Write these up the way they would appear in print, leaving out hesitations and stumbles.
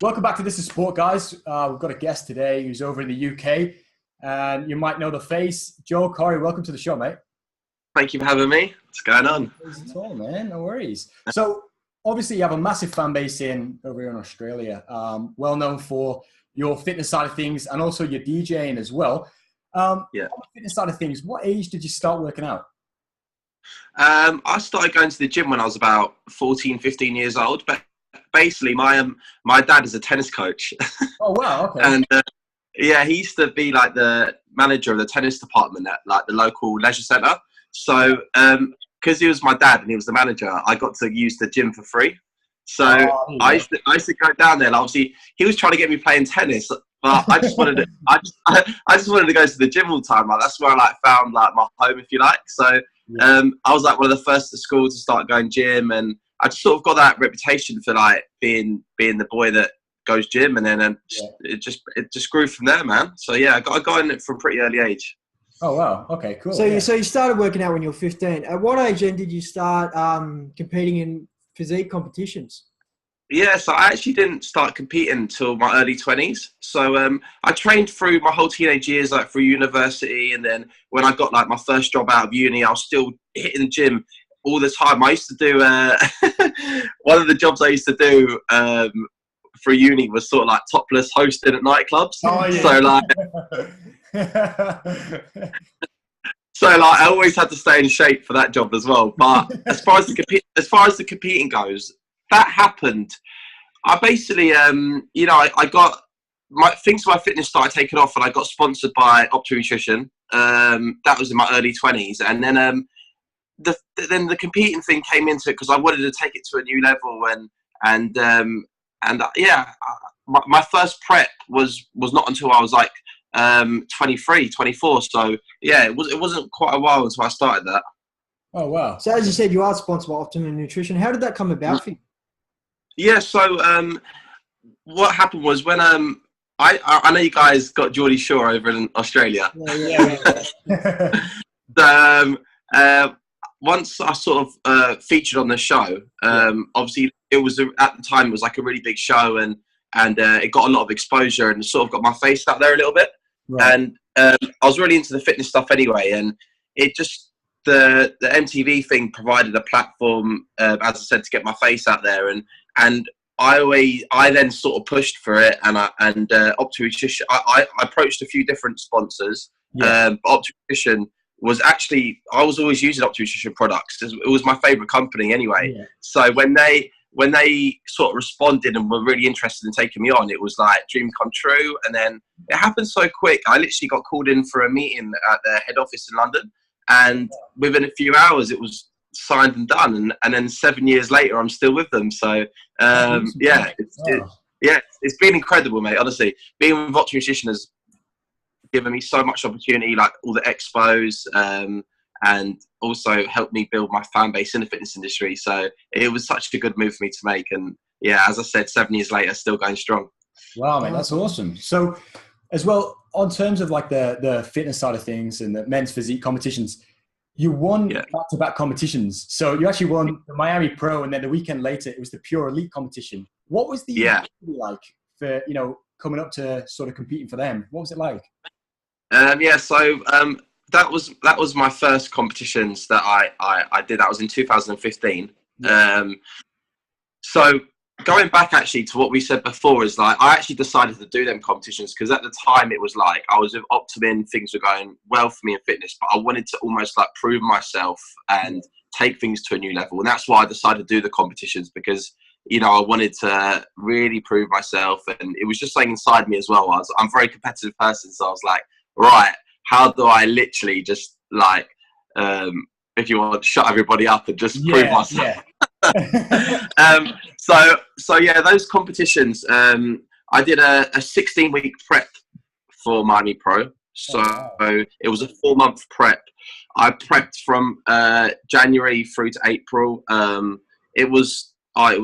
Welcome back to This Is Sport, guys. We've got a guest today who's over in the UK, and you might know the face, Joel Corry. Welcome to the show, mate. Thank you for having me. What's going on? No worries at all, man. No worries. So, obviously, you have a massive fan base over here in Australia. Well known for your fitness side of things and also your DJing as well. On the fitness side of things, what age did you start working out? I started going to the gym when I was about 14, 15 years old. But basically, my dad is a tennis coach. Oh, wow. Okay. And he used to be like the manager of the tennis department at like the local leisure centre. So because he was my dad and he was the manager, I got to use the gym for free. So I used to go down there. And obviously, he was trying to get me playing tennis, but I just wanted to. I just wanted to go to the gym all the time. Like that's where I found my home, if you like. So I was like one of the first at school to start going gym, and I just sort of got that reputation for like being the boy that goes gym, and then it just grew from there, man. So yeah, I got in it from a pretty early age. Oh wow, okay, cool. So you started working out when you were 15. At what age then did you start competing in physique competitions? Yeah, so I actually didn't start competing until my early 20s. So I trained through my whole teenage years, like through university, and then when I got like my first job out of uni, I was still hitting the gym all the time. I used to do one of the jobs I used to do for uni was sort of like topless hosting at nightclubs. Oh, yeah. So I always had to stay in shape for that job as well. But as far as the competing goes, that happened. I basically, I got my fitness started taking off, and I got sponsored by Optimum Nutrition. That was in my early 20s, and then the competing thing came into it because I wanted to take it to a new level, my first prep was not until I was like 23, 24. So yeah, it wasn't quite a while until I started that. Oh wow! So as you said, you are sponsored by Optimum Nutrition. How did that come about for you? Yeah, so what happened was when I know you guys got Geordie Shore over in Australia. Once I sort of featured on the show, obviously it was at the time it was like a really big show, and it got a lot of exposure and sort of got my face out there a little bit. Right. And I was really into the fitness stuff anyway, and it just the MTV thing provided a platform, as I said, to get my face out there, and I then sort of pushed for it, and Optimum Nutrition. I approached a few different sponsors. Optimum Nutrition was actually, I was always using Optimum Nutrition products. It was my favorite company anyway. Yeah. So when they sort of responded and were really interested in taking me on, it was like dream come true. And then it happened so quick. I literally got called in for a meeting at their head office in London, and within a few hours it was signed and done. And then 7 years later, I'm still with them. So it's been incredible, mate. Honestly, being with Optimum Nutrition has given me so much opportunity, like all the expos, and also helped me build my fan base in the fitness industry. So it was such a good move for me to make. And yeah, as I said, 7 years later, still going strong. Wow, man, that's awesome. So as well, on terms of like the fitness side of things and the men's physique competitions, you won back-to-back competitions. So you actually won the Miami Pro, and then the weekend later, it was the Pure Elite competition. What was the like for, coming up to sort of competing for them? What was it like? That was my first competitions that I did. That was in 2015. So going back actually to what we said before is like, I actually decided to do them competitions because at the time it was like, I was with Optimum, things were going well for me in fitness, but I wanted to almost like prove myself and take things to a new level. And that's why I decided to do the competitions, because, I wanted to really prove myself. And it was just something inside me as well. I'm a very competitive person. So I was like, right, how do I literally just like, if you want, shut everybody up and just prove myself. Those competitions, I did a 16-week prep for Miami Pro. So it was a 4-month prep. I prepped from January through to April. It was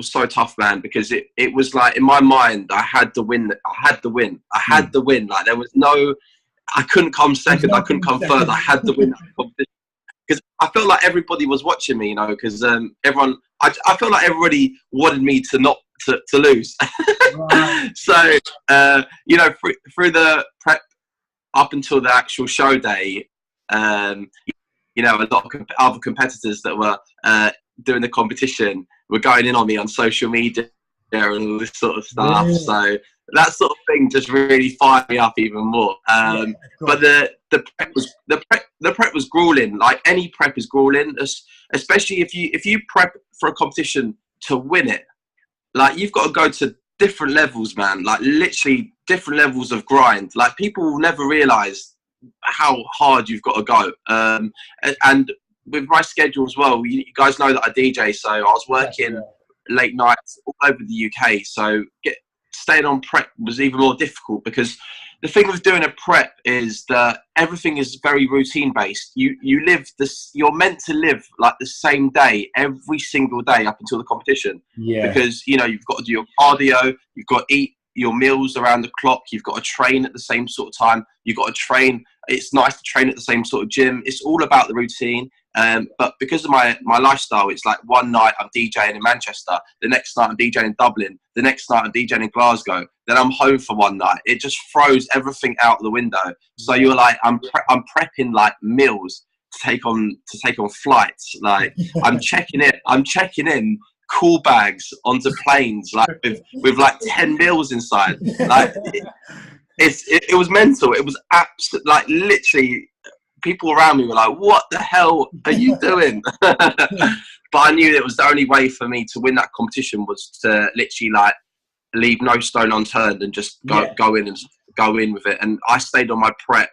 so tough, man, because it was like in my mind I had to win. Like there was no, I couldn't come second. I couldn't come third. I had to win that competition. because I felt like everybody was watching me, you know, because everyone, I felt like everybody wanted me to not to lose. Right. So you know, through the prep up until the actual show day, you know, a lot of other competitors that were doing the competition were going in on me on social media and all this sort of stuff. Yeah. So that sort of thing just really fired me up even more. But the prep was grueling. Like any prep is grueling, especially if you prep for a competition to win it. Like you've got to go to different levels, man. Like literally different levels of grind. Like people will never realize how hard you've got to go. And with my schedule as well, you guys know that I DJ, so I was working late nights all over the UK. So staying on prep was even more difficult, because the thing with doing a prep is that everything is very routine based. You live this, you're meant to live like the same day every single day up until the competition. Yeah. Because you know you've got to do your cardio, you've got to eat your meals around the clock, you've got to train at the same sort of time, you've got to train. It's nice to train at the same sort of gym. It's all about the routine. But because of my lifestyle, it's like one night I'm DJing in Manchester, the next night I'm DJing in Dublin, the next night I'm DJing in Glasgow, then I'm home for one night. It just throws everything out the window. So you're like, I'm prepping like meals to take on flights. Like I'm checking in cool bags onto planes, like with like 10 meals inside. Like it was mental. It was absolutely, like literally, people around me were like, what the hell are you doing? But I knew it was the only way for me to win that competition was to literally like leave no stone unturned and just go in with it. And I stayed on my prep.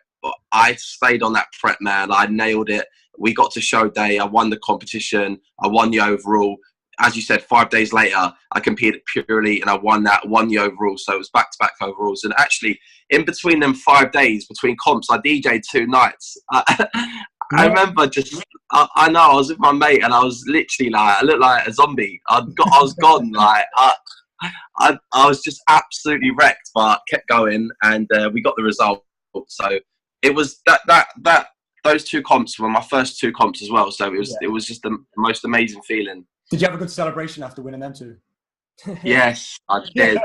I stayed on that prep, man. I nailed it. We got to show day. I won the competition. I won the overall. As you said, 5 days later, I competed purely and I won the overall. So it was back-to-back overalls. And actually, in between them 5 days, between comps, I DJ'd 2 nights. I remember I know, I was with my mate and I was literally like, I looked like a zombie. I was gone. Like, I was just absolutely wrecked, but kept going and we got the result. So it was those 2 comps were my first 2 comps as well. So it was just the most amazing feeling. Did you have a good celebration after winning them 2? Yes, I did.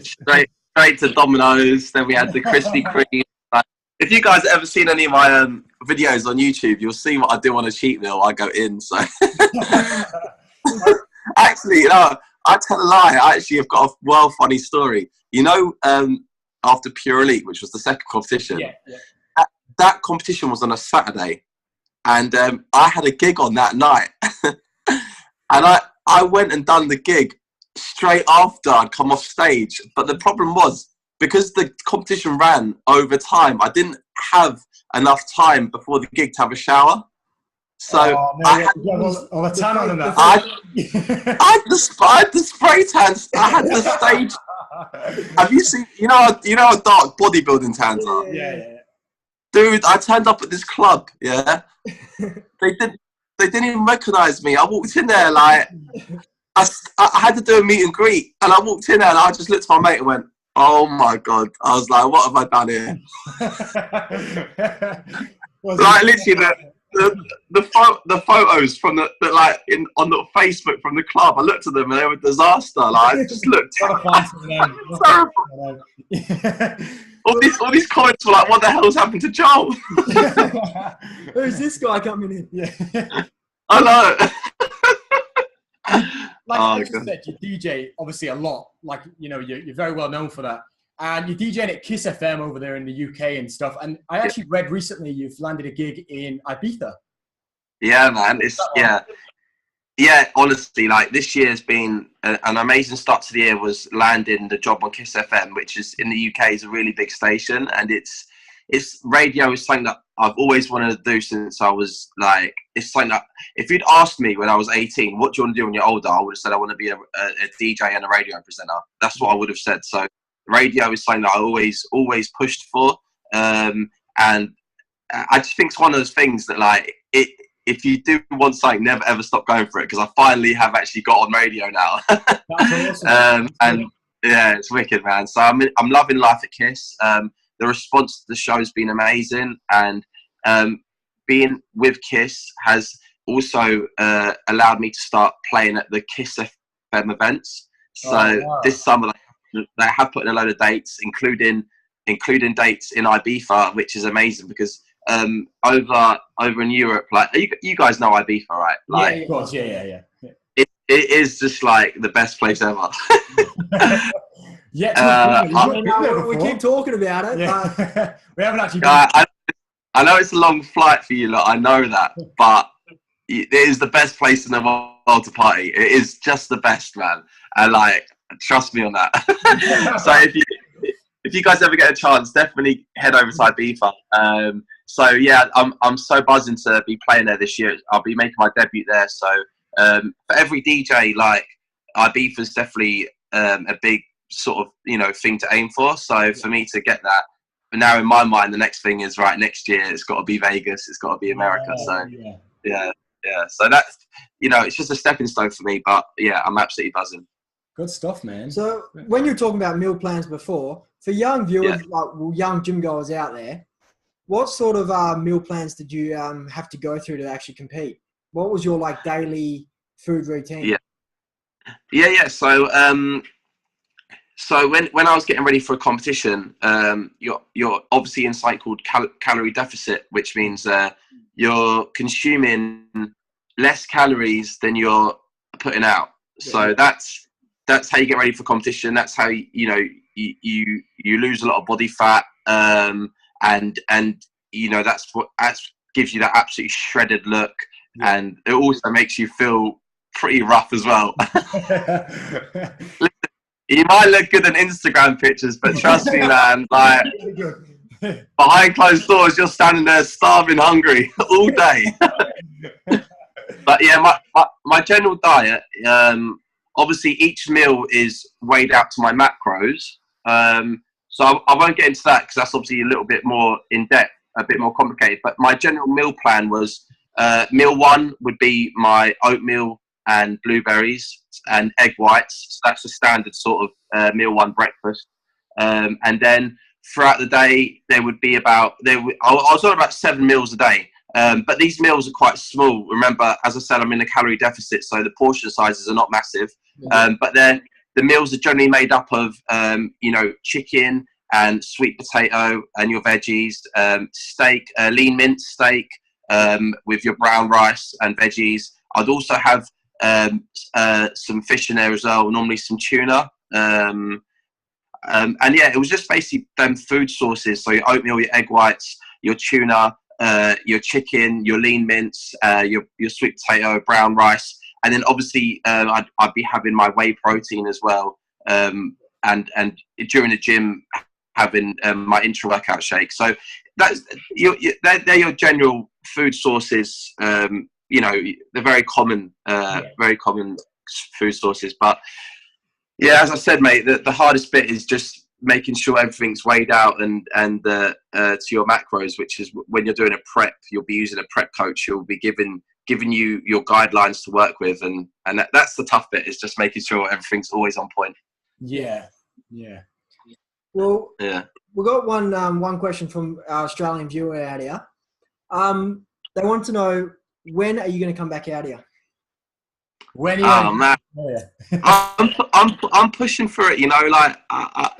Straight to Domino's. Then we had the Krispy Kreme. If you guys have ever seen any of my videos on YouTube, you'll see what I do on a cheat meal. I go in. So actually, I tell a lie. I actually have got a well funny story. You know, after Pure Elite, which was the second competition, that competition was on a Saturday, and I had a gig on that night. And I went and done the gig straight after I'd come off stage. But the problem was, because the competition ran over time, I didn't have enough time before the gig to have a shower. So I had the tan on that. I had the spray tans. I had the stage. Have you seen? You know how dark bodybuilding tans are. Yeah. Dude, I turned up at this club. Yeah, They didn't even recognise me. I walked in there like, I had to do a meet and greet. And I walked in there and I just looked at my mate and went, oh my God. I was like, what have I done here? Like literally the photos from the like on the Facebook from the club, I looked at them and they were a disaster. Like I just looked terrible. All these comments were like, what the hell's happened to Joel? Who's this guy coming in? Yeah. I know. Like you said, you DJ obviously a lot. Like, you know, you're very well known for that. And you're DJing at Kiss FM over there in the UK and stuff. And I actually read recently you've landed a gig in Ibiza. Yeah, man. Yeah, honestly, like this year has been an amazing start to the year. Was landing the job on Kiss FM, which is in the UK is a really big station, and it's radio is something that I've always wanted to do since I was like, it's something that if you'd asked me when I was 18, what do you want to do when you're older, I would have said I want to be a DJ and a radio presenter. That's what I would have said. So radio is something that I always pushed for, and I just think it's one of those things that like if you do want something, never ever stop going for it, because I finally have actually got on radio now. That's awesome. And yeah, it's wicked, man. So I'm loving life at Kiss. The response to the show has been amazing, and being with Kiss has also allowed me to start playing at the Kiss FM events. So this summer they have put in a load of dates, including dates in Ibiza, which is amazing because over in Europe, like you guys know Ibiza, right? Like, yeah, of course, yeah. It is just like the best place ever. We keep talking about it. Yeah. We haven't actually. I know it's a long flight for you, I know that, but it is the best place in the world to party. It is just the best, man. And like, trust me on that. So if you guys ever get a chance, definitely head over to Ibiza. So yeah, I'm so buzzing to be playing there this year. I'll be making my debut there. So for every DJ, like Ibiza's definitely a big sort of thing to aim for. So for me to get that, but now in my mind, the next thing is right next year. It's got to be Vegas. It's got to be America. So yeah. So that's it's just a stepping stone for me. But yeah, I'm absolutely buzzing. Good stuff, man. So when you were talking about meal plans before, for young viewers, young gym goers out there, what sort of meal plans did you have to go through to actually compete? What was your like daily food routine? Yeah. So when I was getting ready for a competition, you're obviously in something called calorie deficit, which means you're consuming less calories than you're putting out. So that's how you get ready for competition. That's how you lose a lot of body fat, and that's what gives you that absolutely shredded look, and it also makes you feel pretty rough as well. You might look good in Instagram pictures, but trust me, man, like behind closed doors, you're standing there starving, hungry all day. But yeah, my general diet, obviously each meal is weighed out to my macros. So I won't get into that because that's obviously a little bit more in depth, a bit more complicated. But my general meal plan was meal one would be my oatmeal and blueberries and egg whites. So that's the standard sort of meal one breakfast. And then throughout the day, there would be I was on about 7 meals a day. But these meals are quite small. Remember, as I said, I'm in a calorie deficit, so the portion sizes are not massive. But the meals are generally made up of, chicken and sweet potato and your veggies, steak, lean mince steak with your brown rice and veggies. I'd also have some fish in there as well, normally some tuna. And yeah, it was just basically them food sources. So your oatmeal, your egg whites, your tuna, your chicken, your lean mince, your sweet potato, brown rice, and then obviously I'd be having my whey protein as well, and during the gym having my intra-workout shake. So that's they're your general food sources. They're very common food sources. But yeah, as I said, mate, the hardest bit is just making sure everything's weighed out and to your macros, which is when you're doing a prep, you'll be using a prep coach who'll be giving you your guidelines to work with, and that's the tough bit, is just making sure everything's always on point. Yeah. Well, we got one question from our Australian viewer out here. They want to know, when are you going to come back out here? Man, I'm pushing for it.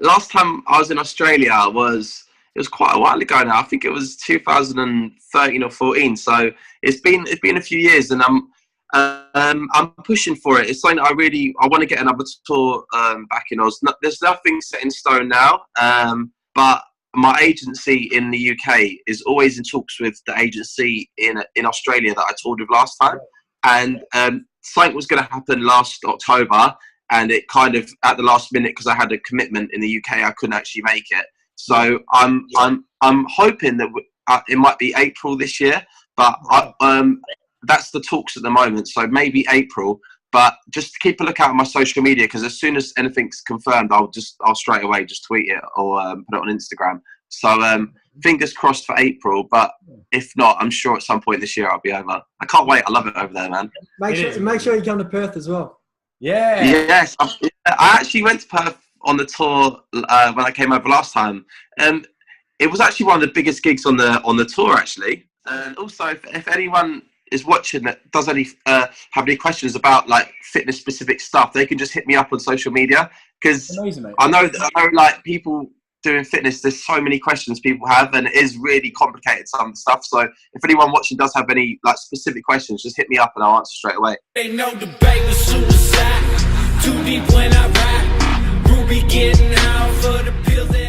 Last time I was in Australia it was quite a while ago now. I think it was 2013 or 14. So it's been a few years, and I'm pushing for it. It's something I want to get another tour back in Oz. There's nothing set in stone now, but my agency in the UK is always in talks with the agency in Australia that I toured with last time, and something was going to happen last October, and it kind of at the last minute, because I had a commitment in the UK, I couldn't actually make it. So I'm hoping that it might be April this year, but that's the talks at the moment. So maybe April, but just keep a lookout on my social media, because as soon as anything's confirmed, I'll straight away just tweet it or put it on Instagram. So fingers crossed for April, but if not, I'm sure at some point this year I'll be over. I can't wait. I love it over there, man. Make sure you come to Perth as well. Yeah. Yes. I actually went to Perth on the tour when I came over last time. It was actually one of the biggest gigs on the tour, actually. And also, if anyone is watching that does any have any questions about like fitness specific stuff, they can just hit me up on social media, because I know like people doing fitness, there's so many questions people have, and it is really complicated, some of the stuff. So if anyone watching does have any like specific questions, just hit me up and I'll answer straight away. Ain't no debate with suicide. Too deep when I ride. Ruby getting out for the pills that